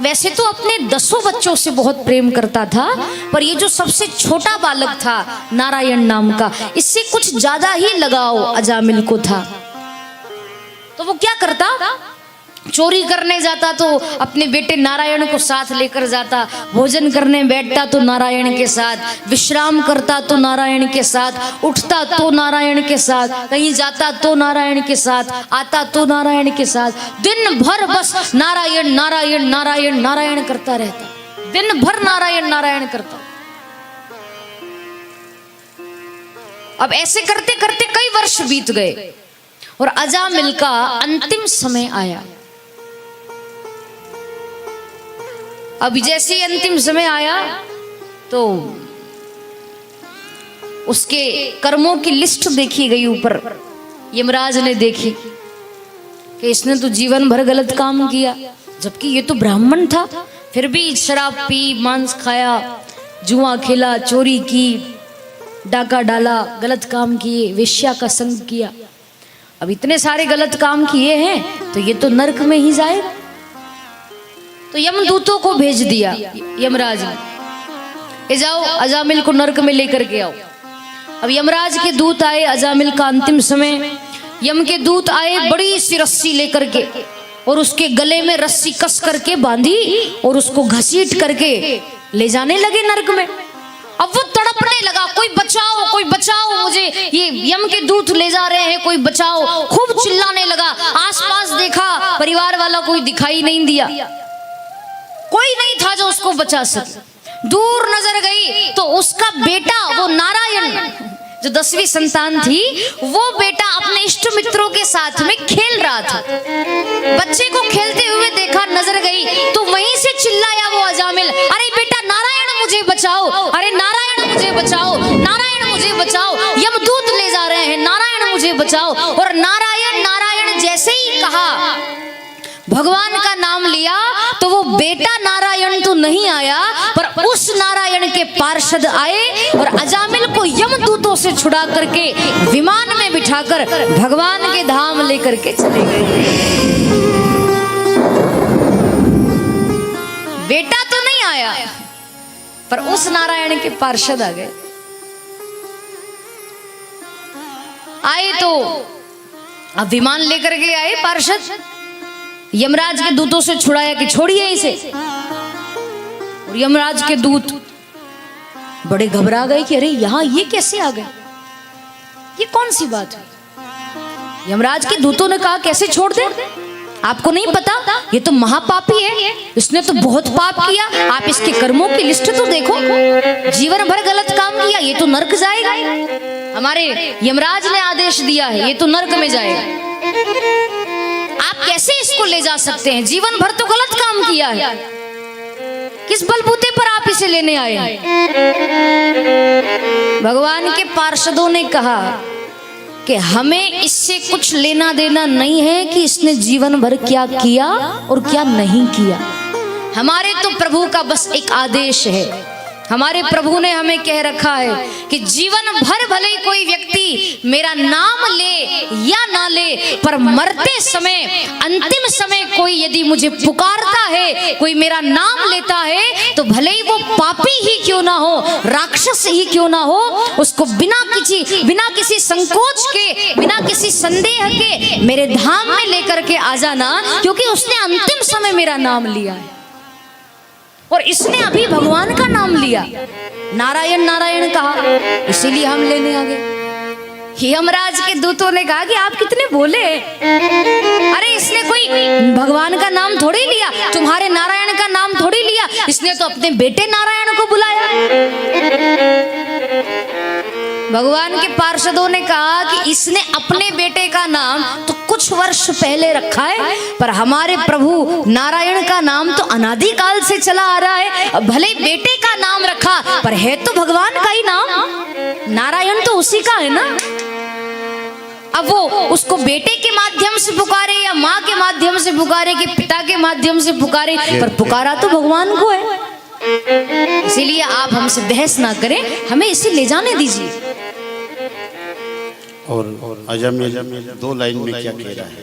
वैसे तो अपने 10 बच्चों से बहुत प्रेम करता था, पर ये जो सबसे छोटा बालक था नारायण नाम का, इससे कुछ ज्यादा ही लगाव अजामिल को था। तो वो क्या करता, चोरी करने जाता तो अपने बेटे नारायण को साथ लेकर जाता, भोजन करने बैठता तो नारायण के साथ, विश्राम करता तो नारायण के साथ, उठता तो नारायण के साथ, कहीं जाता तो नारायण के साथ, आता तो नारायण के साथ, दिन भर बस नारायण नारायण नारायण नारायण करता रहता, दिन भर नारायण नारायण करता। अब ऐसे करते करते कई वर्ष बीत गए और अजामिल का अंतिम समय आया। अब जैसे ही अंतिम समय आया तो उसके कर्मों की लिस्ट देखी गई ऊपर, यमराज ने देखी कि इसने तो जीवन भर गलत काम किया, जबकि ये तो ब्राह्मण था, फिर भी शराब पी, मांस खाया, जुआ खेला, चोरी की, डाका डाला, गलत काम किए, वेश्या का संग किया। अब इतने सारे गलत काम किए हैं तो ये तो नरक में ही जाएगा। तो यमदूतों को भेज दिया यमराज ने, ये जाओ अजामिल को नरक में लेकर के आओ। अब यमराज के दूत आए, अजामिल का अंतिम समय, यम के दूत आए बड़ी सी रस्सी लेकर के और उसके गले में रस्सी कस करके बांधी और उसको घसीट करके ले जाने लगे नरक में। अब वो तड़पने लगा, कोई बचाओ, कोई बचाओ मुझे, ये यम के दूत ले जा रहे हैं, कोई बचाओ, खूब चिल्लाने लगा। आसपास देखा, परिवार वाला कोई दिखाई नहीं दिया, कोई नहीं था जो उसको बचा सके। दूर नजर गई तो उसका बेटा, वो नारायण जो 10वीं संतान थी, वो बेटा अपने इष्ट मित्रों के साथ में खेल रहा था। बच्चे को खेलते हुए देखा, नजर गई तो वहीं से चिल्लाया वो अजामिल, अरे बेटा नारायण मुझे बचाओ, अरे नारायण मुझे बचाओ, नारायण मुझे बचाओ, यमदूत ले जा रहे हैं, नारायण मुझे बचाओ। और नारायण नारायण जैसे ही कहा, भगवान का नाम लिया, तो वो बेटा नारायण तो नहीं आया, पर उस नारायण के पार्षद आए और अजामिल को यमदूतों से छुड़ा करके विमान में बिठाकर भगवान के धाम लेकर के चले गए। बेटा तो नहीं आया, पर उस नारायण के पार्षद आ गए। आए तो अब विमान लेकर के आए पार्षद, यमराज के दूतों से छुड़ाया कि छोड़िए इसे। और यमराज के दूत बड़े घबरा गए कि अरे यहां ये कैसे आ गए, ये कौन सी बात हुई। यमराज के दूतों ने कहा कैसे छोड़ दे, आपको नहीं पता ये तो महापापी है, इसने तो बहुत पाप किया, आप इसके कर्मों की लिस्ट तो देखो, जीवन भर गलत काम किया, ये तो नरक जाएगा, हमारे यमराज ने आदेश दिया है, ये तो नरक में जाएगा। आप कैसे इसको ले जा सकते हैं, जीवन भर तो गलत काम किया है, किस बलबूते पर आप इसे लेने आए हैं। भगवान के पार्षदों ने कहा कि हमें इससे कुछ लेना देना नहीं है कि इसने जीवन भर क्या किया और क्या नहीं किया। हमारे तो प्रभु का बस एक आदेश है, हमारे प्रभु ने हमें कह रखा है कि जीवन भर भले ही कोई व्यक्ति मेरा नाम ले या ना ले, पर मरते समय, अंतिम समय कोई यदि मुझे पुकारता है, कोई मेरा नाम लेता है, तो भले ही वो पापी ही क्यों ना हो, राक्षस ही क्यों ना हो, उसको बिना किसी संकोच के, बिना किसी संदेह के मेरे धाम में लेकर के आ जाना, क्योंकि उसने अंतिम समय मेरा नाम लिया है और इसने अभी भगवान का नाम लिया, नारायण नारायण कहा, इसीलिए हम लेने आ गए। यमराज के दूतों ने कहा कि आप कितने भोले, अरे इसने कोई भगवान का नाम थोड़ी लिया, तुम्हारे नारायण का नाम थोड़ी लिया, इसने तो अपने बेटे नारायण को बुलाया। भगवान के पार्षदों ने कहा कि इसने अपने बेटे का नाम तो कुछ वर्ष पहले रखा है, पर हमारे प्रभु नारायण का नाम तो अनादिकाल से चला आ रहा है, भले बेटे का नाम रखा पर है तो भगवान का ही नाम, नारायण तो उसी का है ना। अब वो उसको बेटे के माध्यम से पुकारे या माँ के माध्यम से पुकारे कि पिता के माध्यम से पुकारे, पर पुकारा तो भगवान को है। इसीलिए आप हमसे बहस ना करें, हमें इसे ले जाने दीजिए। और अजामिल 2 लाइन में क्या कह रहा है?